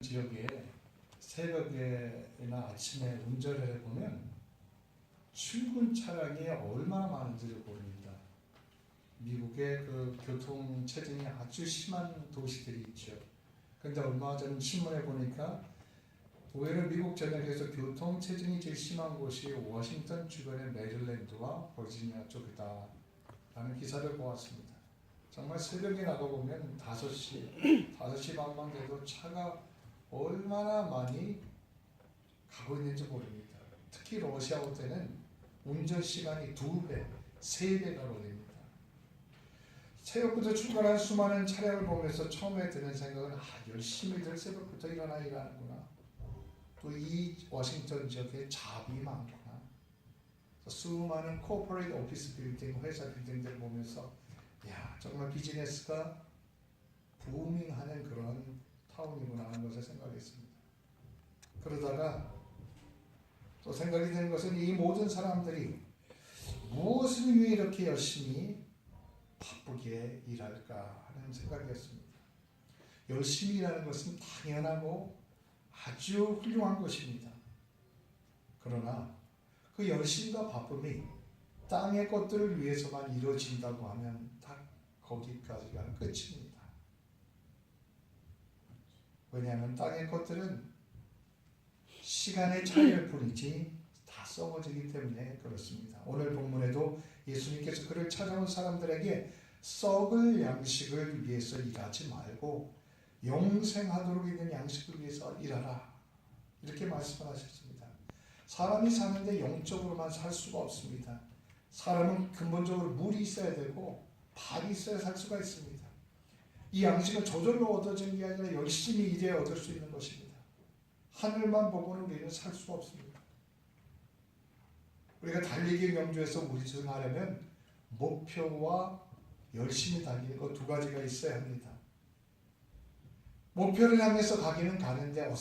지역에 새벽에나 아침에 운전을 해보면 출근 차량이 얼마나 많은지를 모릅니다. 미국의 그 교통 체증이 아주 심한 도시들이 있죠. 그런데 얼마 전 신문에 보니까 오히려 미국 전역에서 교통 체증이 제일 심한 곳이 워싱턴 주변의 메릴랜드와 버지니아 쪽이다 라는 기사를 보았습니다. 정말 새벽에 나가보면 5시 반만 돼도 차가 얼마나 많이 가고 있는지 모릅니다. 특히 러시아어 때는 운전 시간이 2배, 3배가 걸립니다. 새벽부터 출발한 수많은 차량을 보면서 처음에 드는 생각은 열심히들 새벽부터 일하는구나. 또 이 워싱턴 지역에 잡이 많구나. 수많은 코퍼레이트 오피스 빌딩, 회사 빌딩들을 보면서 정말 비즈니스가 부밍하는 그런 타운이구나 하는 것을 생각했습니다. 그러다가 또 생각이 드는 것은 이 모든 사람들이 무엇을 위해 이렇게 열심히 바쁘게 일할까 하는 생각이었습니다. 열심히 일하는 것은 당연하고 아주 훌륭한 것입니다. 그러나 그 열심과 바쁨이 땅의 것들을 위해서만 이루어진다고 하면 딱 거기까지가 끝입니다. 왜냐하면 땅의 것들은 시간의 차이일 뿐이지 다 썩어지기 때문에 그렇습니다. 오늘 본문에도 예수님께서 그를 찾아온 사람들에게 썩을 양식을 위해서 일하지 말고 영생하도록 있는 양식을 위해서 일하라 이렇게 말씀하셨습니다. 사람이 사는데 영적으로만 살 수가 없습니다. 사람은 근본적으로 물이 있어야 되고 밥이 있어야 살 수가 있습니다. 이 양식은 저절로 얻어지는 게 아니라 열심히 일해야 얻을 수 있는 것입니다. 하늘만 보고는 우리는 살 수가 없습니다. 우리가 달리기 경주에서 우승하려면 목표와 열심히 달리는 것 2가지가 있어야 합니다. 목표를 향해서 가기는 가는데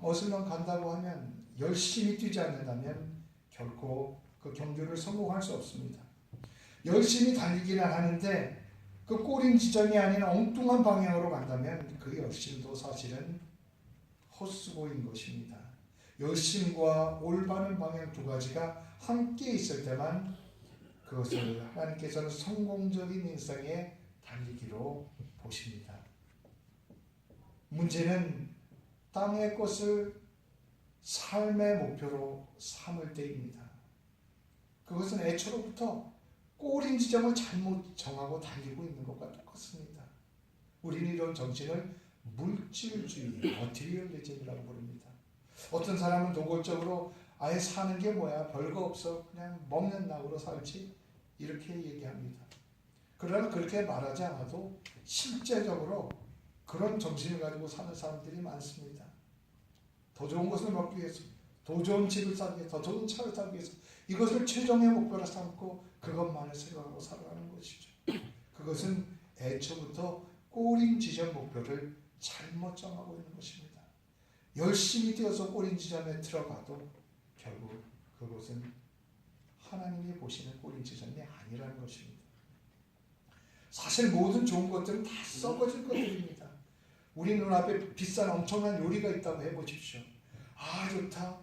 어슬렁 간다고 하면 열심히 뛰지 않는다면 결코 그 경주를 성공할 수 없습니다. 열심히 달리기는 하는데 그 꼬린 지점이 아닌 엉뚱한 방향으로 간다면 그 열심도 사실은 헛수고인 것입니다. 열심과 올바른 방향 2가지가 함께 있을 때만 그것을 하나님께서는 성공적인 인생의 달리기로 보십니다. 문제는 땅의 것을 삶의 목표로 삼을 때입니다. 그것은 애초부터 꼬린 지점을 잘못 정하고 달리고 있는 것과 똑같습니다. 우리는 이런 정신을 물질주의, 머티리얼리즘이라고 부릅니다. 어떤 사람은 노골적으로 아예 사는 게 뭐야, 별거 없어, 그냥 먹는 낙으로 살지 이렇게 얘기합니다. 그러나 그렇게 말하지 않아도 실제적으로 그런 정신을 가지고 사는 사람들이 많습니다. 더 좋은 것을 먹기 위해서, 더 좋은 집을 사기 위해서, 더 좋은 차를 사기 위해서 이것을 최종의 목표로 삼고 그것만을 생각하고 살아가는 것이죠. 그것은 애초부터 꼬린 지점 목표를 잘못 정하고 있는 것입니다. 열심히 뛰어서 꼬린 지점에 들어가도 결국 그것은 하나님이 보시는 꼬린 지점이 아니라는 것입니다. 사실 모든 좋은 것들은 다 썩어질 것들입니다. 우리 눈앞에 비싼 엄청난 요리가 있다고 해보십시오. 좋다,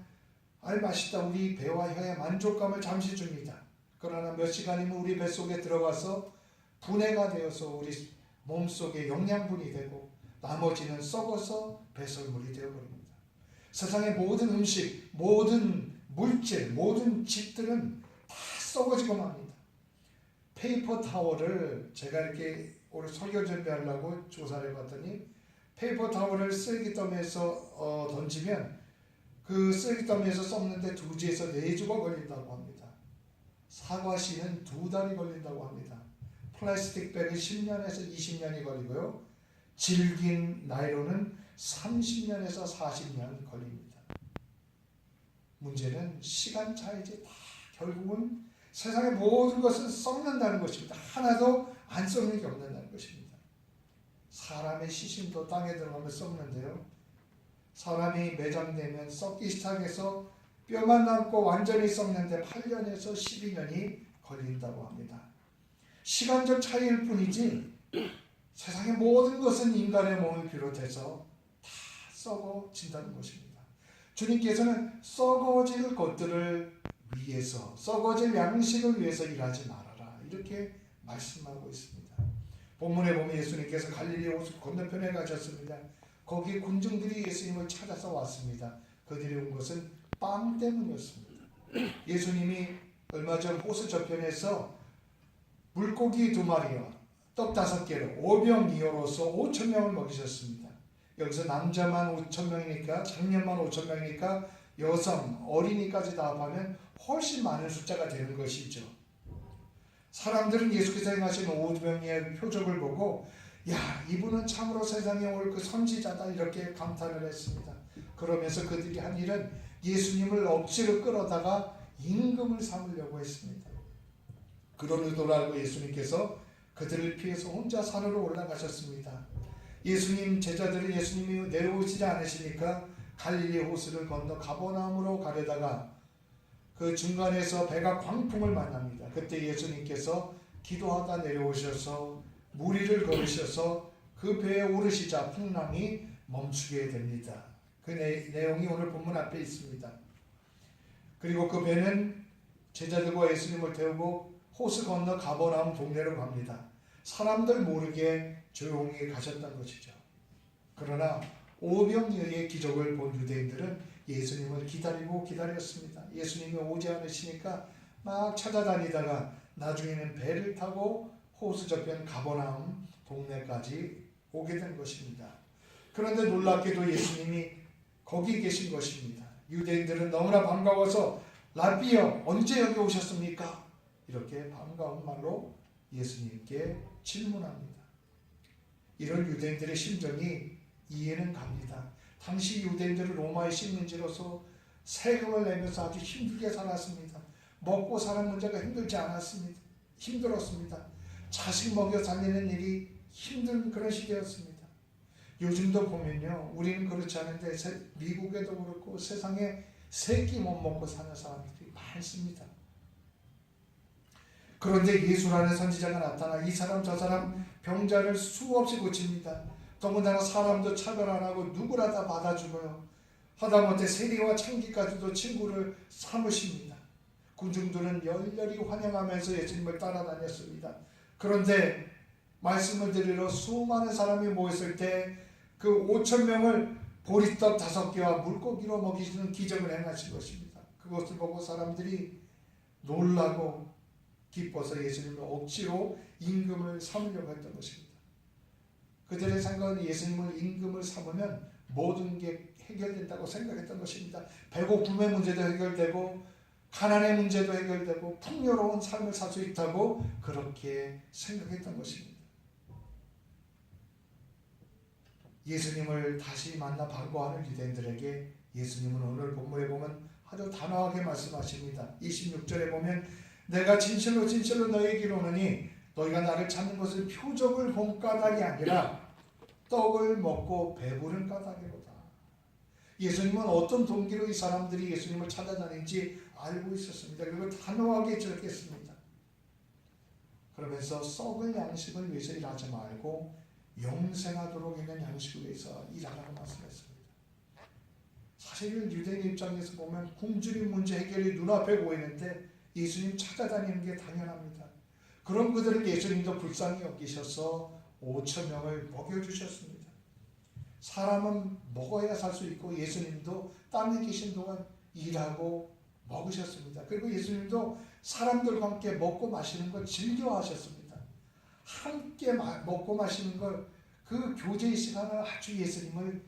맛있다, 우리 배와 혀에 만족감을 잠시 줍니다. 그러나 몇 시간이면 우리 뱃속에 들어가서 분해가 되어서 우리 몸속에 영양분이 되고 나머지는 썩어서 배설물이 되어버립니다. 세상의 모든 음식, 모든 물질, 모든 집들은 다 썩어지고 맙니다. 페이퍼 타월을 제가 이렇게 오늘 설교 준비하려고 조사를 해봤더니 페이퍼 타월을 쓰레기더미에서 던지면 그 쓰레기더미에서 썩는데 2주에서 4주가 걸린다고 합니다. 사과씨는 2달이 걸린다고 합니다. 플라스틱 백은 10년에서 20년이 걸리고요. 질긴 나일론은 30년에서 40년 걸립니다. 문제는 시간 차이지. 다 결국은 세상의 모든 것은 썩는다는 것입니다. 하나도 안 썩는 게 없는다는 것입니다. 사람의 시신도 땅에 들어가면 썩는데요. 사람이 매장되면 썩기 시작해서 뼈만 남고 완전히 썩는데 8년에서 12년이 걸린다고 합니다. 시간적 차이일 뿐이지 세상의 모든 것은 인간의 몸을 비롯해서 다 썩어진다는 것입니다. 주님께서는 썩어질 것들을 위해서, 썩어질 양식을 위해서 일하지 말아라, 이렇게 말씀하고 있습니다. 본문에 보면 예수님께서 갈릴리 호수 건너편에 가셨습니다. 거기 군중들이 예수님을 찾아서 왔습니다. 그들이 온 것은 빵 때문이었습니다. 예수님이 얼마 전 호수 저편에서 물고기 2마리와 떡 5개로 5병이어로서 5,000명을 먹이셨습니다. 여기서 남자만 5,000명이니까, 장년만 5,000명이니까 여성, 어린이까지 다 합하면 훨씬 많은 숫자가 되는 것이죠. 사람들은 예수께서 행하신 5병의 표적을 보고 야, 이분은 참으로 세상에 올 그 선지자다, 이렇게 감탄을 했습니다. 그러면서 그들이 한 일은 예수님을 억지로 끌어다가 임금을 삼으려고 했습니다. 그런 의도를 알고 예수님께서 그들을 피해서 혼자 산으로 올라가셨습니다. 예수님 제자들은 예수님이 내려오시지 않으시니까 갈릴리 호수를 건너 가버나움으로 가려다가 그 중간에서 배가 광풍을 만납니다. 그때 예수님께서 기도하다 내려오셔서 무리를 걸으셔서 그 배에 오르시자 풍랑이 멈추게 됩니다. 그 내용이 오늘 본문 앞에 있습니다. 그리고 그 배는 제자들과 예수님을 태우고 호수 건너 가버나움 동네로 갑니다. 사람들 모르게 조용히 가셨던 것이죠. 그러나 오병이어의 기적을 본 유대인들은 예수님을 기다리고 기다렸습니다. 예수님이 오지 않으시니까 막 찾아다니다가 나중에는 배를 타고 호수 저편 가버나움 동네까지 오게 된 것입니다. 그런데 놀랍게도 예수님이 거기 계신 것입니다. 유대인들은 너무나 반가워서 라비여, 언제 여기 오셨습니까? 이렇게 반가운 말로 예수님께 질문합니다. 이런 유대인들의 심정이 이해는 갑니다. 당시 유대인들은 로마의 식민지로서 세금을 내면서 아주 힘들게 살았습니다. 먹고 사는 문제가 힘들었습니다. 자식 먹여 살리는 일이 힘든 그런 시대였습니다. 요즘도 보면요, 우리는 그렇지 않은데 미국에도 그렇고 세상에 세 끼 못 먹고 사는 사람들이 많습니다. 그런데 예수라는 선지자가 나타나 이 사람 저 사람 병자를 수없이 고칩니다. 더군다나 사람도 차별 안 하고 누구나 다 받아주고요. 하다못해 세리와 창기까지도 친구를 삼으십니다. 군중들은 열렬히 환영하면서 예수님을 따라다녔습니다. 그런데 말씀을 드리러 수많은 사람이 모였을 때 그 5,000명을 보리떡 5개와 물고기로 먹이시는 기적을 행하신 것입니다. 그것을 보고 사람들이 놀라고 기뻐서 예수님을 억지로 임금을 삼으려고 했던 것입니다. 그들의 생각은 예수님을 임금을 삼으면 모든 게 해결된다고 생각했던 것입니다. 배고픔의 문제도 해결되고 가난의 문제도 해결되고 풍요로운 삶을 살 수 있다고 그렇게 생각했던 것입니다. 예수님을 다시 만나 반가워하는 유대인들에게 예수님은 오늘 본문에 보면 아주 단호하게 말씀하십니다. 26절에 보면 내가 진실로 진실로 너희에게 이르노니 너희가 나를 찾는 것은 표적을 본 까닭이 아니라 떡을 먹고 배부른 까닭이로다. 예수님은 어떤 동기로 이 사람들이 예수님을 찾아다니는지 알고 있었습니다. 그리고 단호하게 적겠습니다. 그러면서 썩을 양식을 위해서 일하지 말고 영생하도록 있는 양식을 위해서 일하라고 말씀했습니다. 사실 유대인 입장에서 보면 굶주림 문제 해결이 눈앞에 보이는데 예수님 찾아다니는 게 당연합니다. 그런 그들을 예수님도 불쌍히 여기셔서 5,000명을 먹여주셨습니다. 사람은 먹어야 살 수 있고 예수님도 땅에 계신 동안 일하고 먹으셨습니다. 그리고 예수님도 사람들과 함께 먹고 마시는 걸 즐겨하셨습니다. 함께 먹고 마시는 걸 그 교제의 시간을 아주 예수님을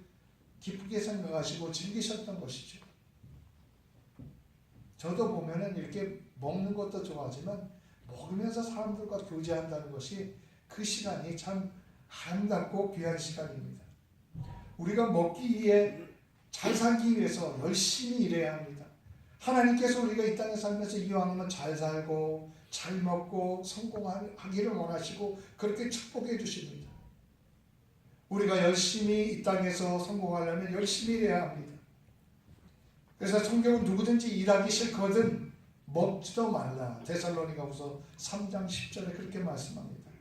기쁘게 생각하시고 즐기셨던 것이죠. 저도 보면은 이렇게 먹는 것도 좋아하지만 먹으면서 사람들과 교제한다는 것이 그 시간이 참 아름답고 귀한 시간입니다. 우리가 먹기 위해 잘 살기 위해서 열심히 일해야 합니다. 하나님께서 우리가 이 땅에 살면서 이왕이면 잘 살고 잘 먹고 성공하기를 원하시고 그렇게 축복해 주십니다. 우리가 열심히 이 땅에서 성공하려면 열심히 일해야 합니다. 그래서 성경은 누구든지 일하기 싫거든 먹지도 말라. 데살로니가후서 3장 10절에 그렇게 말씀합니다.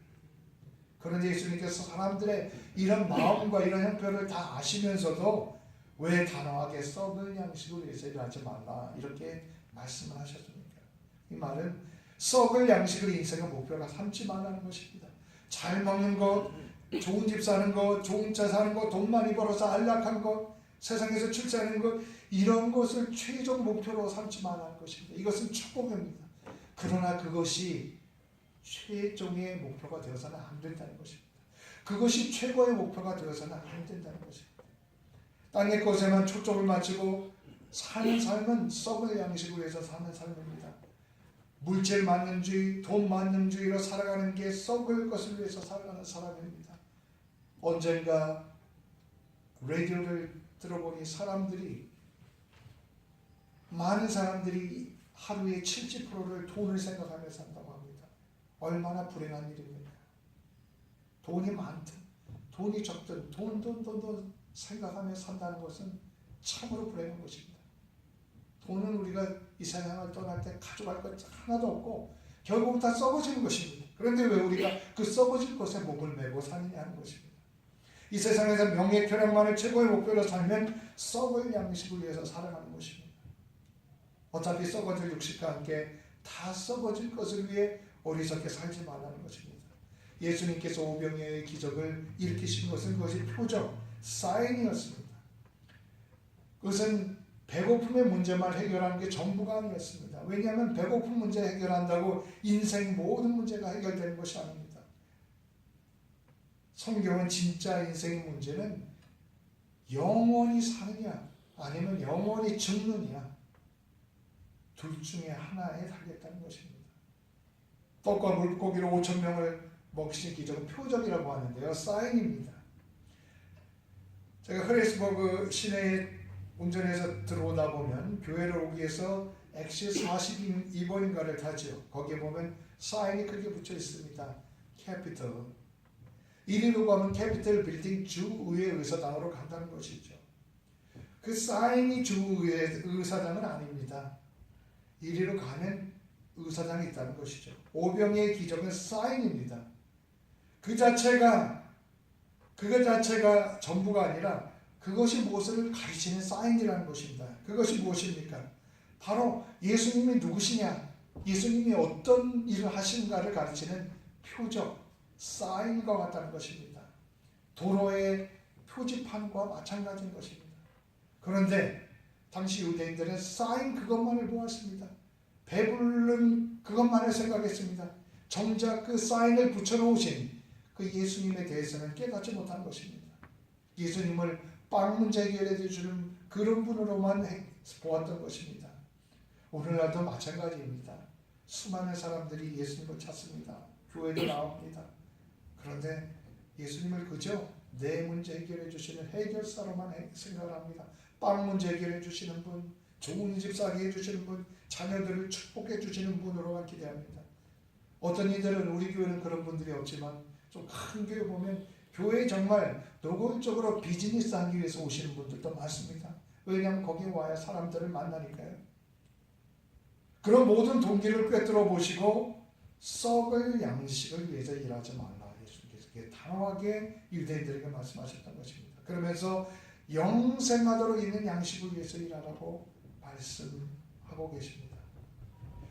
그런데 예수님께서 사람들의 이런 마음과 이런 형편을 다 아시면서도 왜 단호하게 썩을 양식을 위해서 일하지 말라 이렇게 말씀을 하셨습니까? 이 말은 썩을 양식을 인생의 목표가 삼지 말라는 것입니다. 잘 먹는 것, 좋은 집 사는 것, 좋은 차 사는 것, 돈 많이 벌어서 안락한 것, 세상에서 출세하는 것, 이런 것을 최종 목표로 삼지 말라는 것입니다. 이것은 축복입니다. 그러나 그것이 최종의 목표가 되어서는 안 된다는 것입니다. 그것이 최고의 목표가 되어서는 안 된다는 것입니다. 땅의 것에만 초점을 맞추고 사는 삶은 썩을 양식을 위해서 사는 삶입니다. 물질 만능주의, 돈 만능주의로 살아가는 게 썩을 것을 위해서 살아가는 사람입니다. 언젠가 라디오를 들어보니 많은 사람들이 하루에 70%를 돈을 생각하며 산다고 합니다. 얼마나 불행한 일입니까? 돈이 많든 돈이 적든 돈 생각하며 산다는 것은 참으로 불행한 것입니다. 돈은 우리가 이 세상을 떠날 때 가져갈 것 하나도 없고 결국 다 썩어지는 것입니다. 그런데 왜 우리가 그 썩어질 것에 목을 메고 사느냐 하는 것입니다. 이 세상에서 명예 쾌락만을 최고의 목표로 살면 썩을 양식을 위해서 살아가는 것입니다. 어차피 썩어질 육식과 함께 다 썩어질 것을 위해 어리석게 살지 말라는 것입니다. 예수님께서 오병이어의 기적을 일으키신 것은 그것이 표적, 사인이었습니다. 그것은 배고픔의 문제만 해결하는 게 전부가 아니었습니다. 왜냐하면 배고픔 문제 해결한다고 인생 모든 문제가 해결되는 것이 아닙니다. 성경은 진짜 인생의 문제는 영원히 사느냐 아니면 영원히 죽느냐 둘 중에 하나에 달렸다는 것입니다. 떡과 물고기로 5,000명을 먹이신 기적은 표적이라고 하는데요. 사인입니다. 제가 흐레스버그 시내에 운전해서 들어오다 보면 교회를 오기 위해서 엑시 42번인가를 타죠. 거기에 보면 사인이 크게 붙여 있습니다. 캐피털. 이리로 가면 캐피털 빌딩 주의회 의사당으로 간다는 것이죠. 그 사인이 주의회 의사당은 아닙니다. 이리로 가면 의사당이 있다는 것이죠. 오병이의 기적은 사인입니다. 그 자체가 전부가 아니라 그것이 무엇을 가르치는 사인이라는 것입니다. 그것이 무엇입니까? 바로 예수님이 누구시냐, 예수님이 어떤 일을 하신가를 가르치는 표적, 사인과 같다는 것입니다. 도로의 표지판과 마찬가지인 것입니다. 그런데 당시 유대인들은 사인 그것만을 보았습니다. 배부른 그것만을 생각했습니다. 정작 그 사인을 붙여놓으신 그 예수님에 대해서는 깨닫지 못한 것입니다. 예수님을 빵 문제 해결해 주는 그런 분으로만 보았던 것입니다. 오늘날도 마찬가지입니다. 수많은 사람들이 예수님을 찾습니다. 교회도 나옵니다. 그런데 예수님을 그저 내 문제 해결해 주시는 해결사로만 생각을 합니다. 빵 문제 해결해 주시는 분, 좋은 집 사게 해주시는 분, 자녀들을 축복해 주시는 분으로만 기대합니다. 어떤 이들은 우리 교회는 그런 분들이 없지만 좀 큰 교회 보면 교회에 정말 노골적으로 비즈니스 하기 위해서 오시는 분들도 많습니다. 왜냐하면 거기 와야 사람들을 만나니까요. 그런 모든 동기를 꿰뚫어 보시고 썩을 양식을 위해서 일하지 말라. 예수님께서 단호하게 유대인들에게 말씀하셨던 것입니다. 그러면서 영생하도록 있는 양식을 위해서 일하라고 말씀하고 계십니다.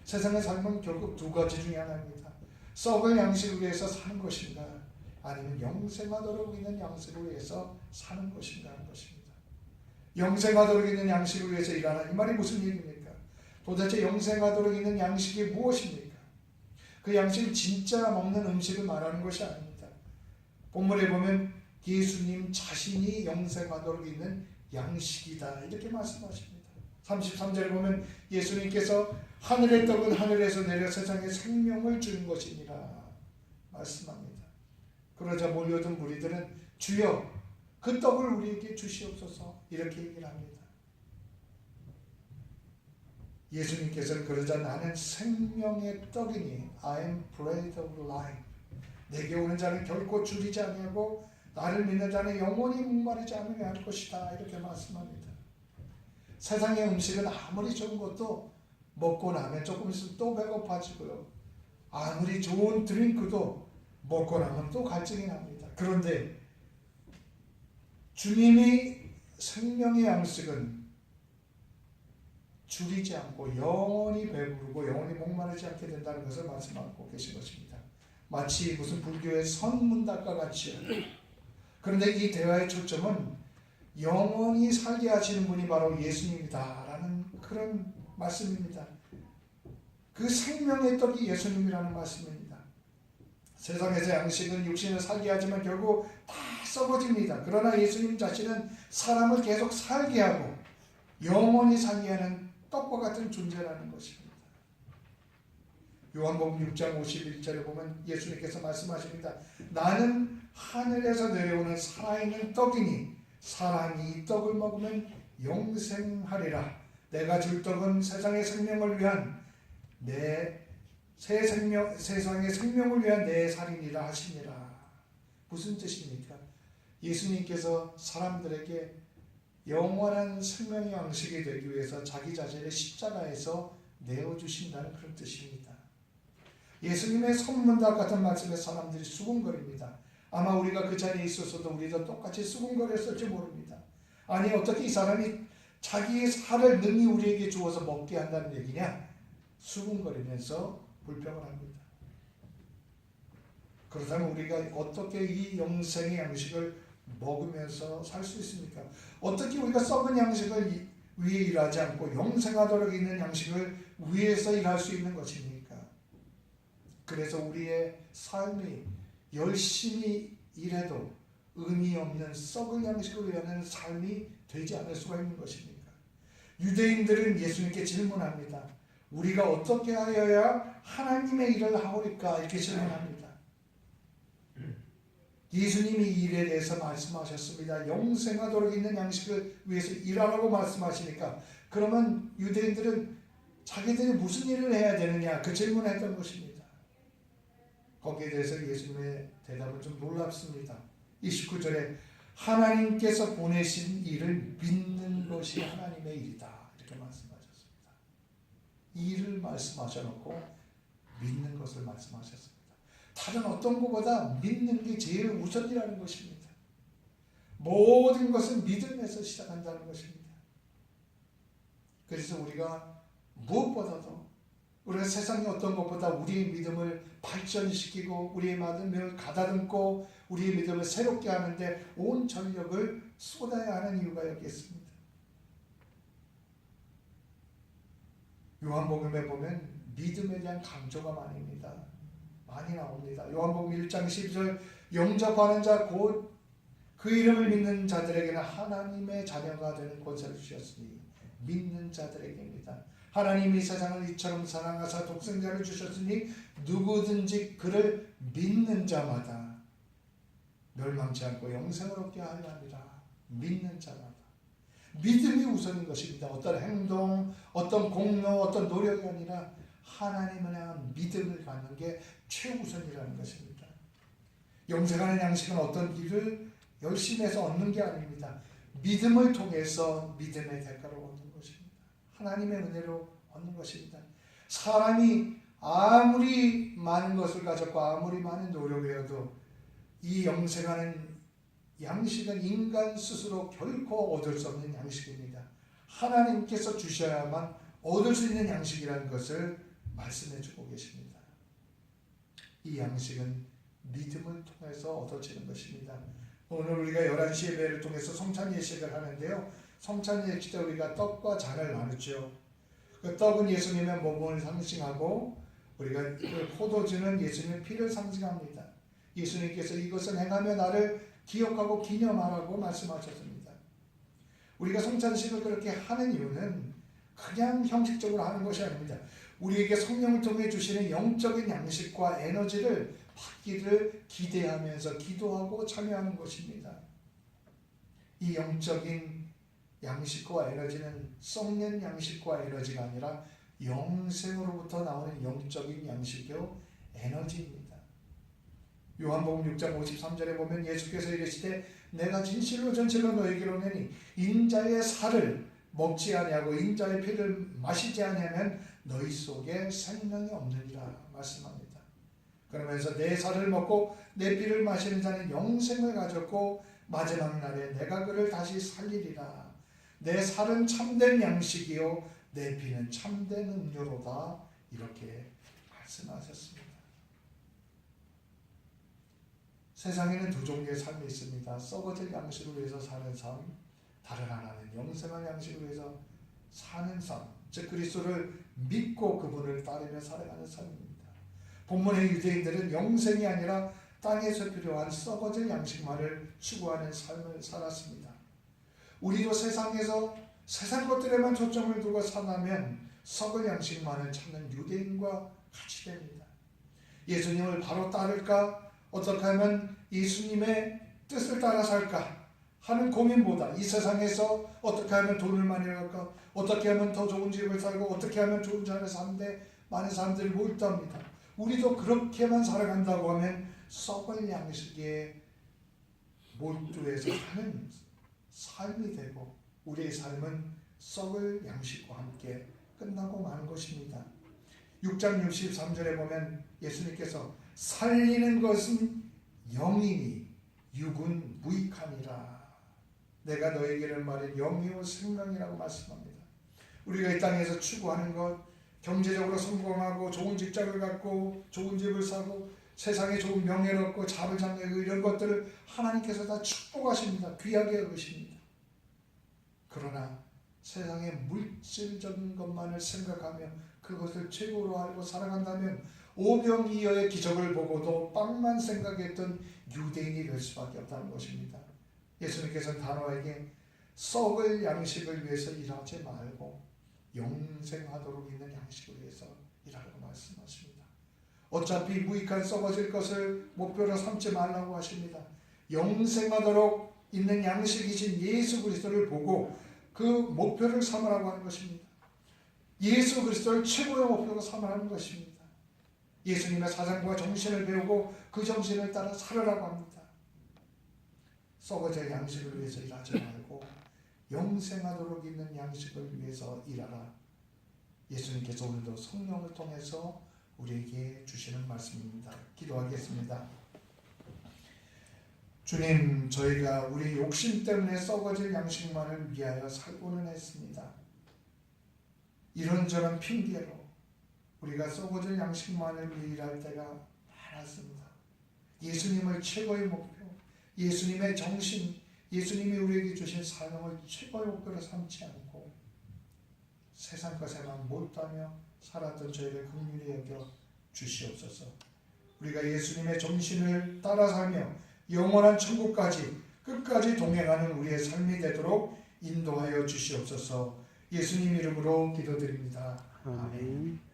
세상의 삶은 결국 두 가지 중에 하나입니다. 썩을 양식을 위해서 사는 것인가 아니면 영생하도록 있는 양식을 위해서 사는 것인가 하는 것입니다. 영생하도록 있는 양식을 위해서 일하는 이 말이 무슨 얘기입니까? 도대체 영생하도록 있는 양식이 무엇입니까? 그 양식은 진짜 먹는 음식을 말하는 것이 아닙니다. 본문에 보면 예수님 자신이 영생하도록 있는 양식이다 이렇게 말씀하십니다. 33절에 보면 예수님께서 하늘의 떡은 하늘에서 내려 세상에 생명을 주는 것이니라 말씀합니다. 그러자 몰려든 무리들은 주여 그 떡을 우리에게 주시옵소서 이렇게 얘기를 합니다. 예수님께서는 그러자 나는 생명의 떡이니 I am bread of life. 내게 오는 자는 결코 줄이지 아니하고 나를 믿는 자는 영원히 목마르지 않으려 할 것이다 이렇게 말씀합니다. 세상의 음식은 아무리 좋은 것도 먹고 나면 조금 있으면 또 배고파지고요. 아무리 좋은 드링크도 먹고 나면 또 갈증이 납니다. 그런데 주님이 생명의 양식은 줄이지 않고 영원히 배부르고 영원히 목마르지 않게 된다는 것을 말씀하고 계신 것입니다. 마치 무슨 불교의 선문답과 같이요. 그런데 이 대화의 초점은 영원히 살게 하시는 분이 바로 예수님이다라는 그런 말씀입니다. 그 생명의 떡이 예수님이라는 말씀입니다. 세상에서 양식은 육신을 살게 하지만 결국 다 썩어집니다. 그러나 예수님 자신은 사람을 계속 살게 하고 영원히 살게 하는 떡과 같은 존재라는 것입니다. 요한복음 6장 51절에 보면 예수님께서 말씀하십니다. 나는 하늘에서 내려오는 살아있는 떡이니 사람이 이 떡을 먹으면 영생하리라. 내가 줄 떡은 세상의 생명을 위한 세상의 생명을 위한 내 살이니라 하시니라. 무슨 뜻입니까? 예수님께서 사람들에게 영원한 생명의 양식이 되기 위해서 자기 자신을 십자가에서 내어주신다는 그런 뜻입니다. 예수님의 선문답 같은 말씀에 사람들이 수군거립니다. 아마 우리가 그 자리에 있었어도 우리도 똑같이 수군거렸을지 모릅니다. 아니 어떻게 이 사람이 자기의 살을 능히 우리에게 주어서 먹게 한다는 얘기냐? 수군거리면서 불평을 합니다. 그렇다면 우리가 어떻게 이 영생의 양식을 먹으면서 살 수 있습니까? 어떻게 우리가 썩은 양식을 위에 일하지 않고 영생하도록 있는 양식을 위에서 일할 수 있는 것입니까? 그래서 우리의 삶이 열심히 일해도 의미 없는 썩은 양식을 위하는 삶이 되지 않을 수가 있는 것입니까? 유대인들은 예수님께 질문합니다. 우리가 어떻게 하여야 하나님의 일을 하오리까? 이렇게 질문합니다. 예수님이 이 일에 대해서 말씀하셨습니다. 영생하도록 있는 양식을 위해서 일하라고 말씀하시니까 그러면 유대인들은 자기들이 무슨 일을 해야 되느냐 그 질문을 했던 것입니다. 거기에 대해서 예수님의 대답은 좀 놀랍습니다. 29절에 하나님께서 보내신 일을 믿는 것이 하나님의 일이다 이렇게 말씀하셨습니다. 일을 말씀하셔놓고 믿는 것을 말씀하셨습니다. 다른 어떤 것보다 믿는 게 제일 우선이라는 것입니다. 모든 것은 믿음에서 시작한다는 것입니다. 그래서 우리가 무엇보다도 우리가 세상의 어떤 것보다 우리의 믿음을 발전시키고 우리의 믿음을 가다듬고 우리의 믿음을 새롭게 하는데 온 전력을 쏟아야 하는 이유가 여기 있습니다. 요한복음에 보면 믿음에 대한 강조가 많이 나옵니다. 요한복음 1장 12절 영접하는 자 곧 그 이름을 믿는 자들에게는 하나님의 자녀가 되는 권세를 주셨으니 믿는 자들에게입니다. 하나님이 세상을 이처럼 사랑하사 독생자를 주셨으니 누구든지 그를 믿는 자마다 멸망치 않고 영생을 얻게 하려 합니다. 믿는 자마다. 믿음이 우선인 것입니다. 어떤 행동, 어떤 공로, 어떤 노력이 아니라 하나님을 향한 믿음을 갖는 게 최우선이라는 것입니다. 영생하는 양식은 어떤 일을 열심히 해서 얻는 게 아닙니다. 믿음을 통해서 믿음의 대가로 얻는 것입니다. 하나님의 은혜로 얻는 것입니다. 사람이 아무리 많은 것을 가졌고 아무리 많은 노력을 해도 이 영생하는 양식은 인간 스스로 결코 얻을 수 없는 양식입니다. 하나님께서 주셔야만 얻을 수 있는 양식이라는 것을 말씀해 주고 계십니다. 이 양식은 믿음을 통해서 얻어지는 것입니다. 오늘 우리가 11시 예배를 통해서 성찬 예식을 하는데요. 성찬 예식 때 우리가 떡과 잔을 나누죠. 그 떡은 예수님의 몸을 상징하고 우리가 포도주는 예수님의 피를 상징합니다. 예수님께서 이것을 행하며 나를 기억하고 기념하라고 말씀하셨습니다. 우리가 성찬식을 그렇게 하는 이유는 그냥 형식적으로 하는 것이 아닙니다. 우리에게 성령을 통해 주시는 영적인 양식과 에너지를 받기를 기대하면서 기도하고 참여하는 것입니다. 이 영적인 양식과 에너지는 썩는 양식과 에너지가 아니라 영생으로부터 나오는 영적인 양식이요 에너지입니다. 요한복음 6장 53절에 보면 예수께서 이르시되 내가 진실로 전실로 너희에게 이르노니 인자의 살을 먹지 아니하고 인자의 피를 마시지 아니하면 너희 속에 생명이 없느니라 말씀합니다. 그러면서 내 살을 먹고 내 피를 마시는 자는 영생을 가졌고 마지막 날에 내가 그를 다시 살리리라. 내 살은 참된 양식이요 내 피는 참된 음료로다. 이렇게 말씀하셨습니다. 세상에는 두 종류의 삶이 있습니다. 썩어질 양식을 위해서 사는 삶, 다른 하나는 영생할 양식을 위해서 사는 삶, 즉 그리스도를 믿고 그분을 따르며 살아가는 삶입니다. 본문의 유대인들은 영생이 아니라 땅에서 필요한 썩어질 양식만을 추구하는 삶을 살았습니다. 우리도 세상에서 세상 것들에만 초점을 두고 산다면 썩을 양식만을 찾는 유대인과 같이 됩니다. 예수님을 바로 따를까? 어떻게 하면 예수님의 뜻을 따라 살까 하는 고민보다 이 세상에서 어떻게 하면 돈을 많이 벌까, 어떻게 하면 더 좋은 집을 살고, 어떻게 하면 좋은 자를 사는데 많은 사람들이 몰두합니다. 우리도 그렇게만 살아간다고 하면 썩을 양식에 몰두해서 사는 삶이 되고 우리의 삶은 썩을 양식과 함께 끝나고 마는 것입니다. 6장 63절에 보면 예수님께서 살리는 것은 영이니 육은 무익하니라. 내가 너에게는 말한 영이요 생명이라고 말씀합니다. 우리가 이 땅에서 추구하는 것, 경제적으로 성공하고 좋은 직장을 갖고 좋은 집을 사고 세상에 좋은 명예를 얻고 잡을 잡는 이런 것들을 하나님께서 다 축복하십니다. 귀하게 여기십니다. 그러나 세상의 물질적인 것만을 생각하며 그것을 최고로 알고 살아간다면 오병이어의 기적을 보고도 빵만 생각했던 유대인이 될 수밖에 없다는 것입니다. 예수님께서는 단호하게 썩을 양식을 위해서 일하지 말고 영생하도록 있는 양식을 위해서 일하라고 말씀하십니다. 어차피 무익한 썩어질 것을 목표로 삼지 말라고 하십니다. 영생하도록 있는 양식이신 예수 그리스도를 보고 그 목표를 삼으라고 하는 것입니다. 예수 그리스도를 최고의 목표로 삼으라는 것입니다. 예수님의 사상과 정신을 배우고 그 정신을 따라 살으라고 합니다. 썩어질 양식을 위해서 일하지 말고 영생하도록 있는 양식을 위해서 일하라. 예수님께서 오늘도 성령을 통해서 우리에게 주시는 말씀입니다. 기도하겠습니다. 주님, 저희가 우리 욕심 때문에 썩어질 양식만을 위하여 살고는 했습니다. 이런저런 핑계로 우리가 썩어질 양식만을 위해 일할 때가 많았습니다. 예수님을 최고의 목표, 예수님의 정신, 예수님이 우리에게 주신 사명을 최고의 목표로 삼지 않고 세상 것에만 몰두하며 살았던 저희를 긍휼히 여겨 주시옵소서. 우리가 예수님의 정신을 따라 살며 영원한 천국까지 끝까지 동행하는 우리의 삶이 되도록 인도하여 주시옵소서. 예수님 이름으로 기도드립니다. 아멘.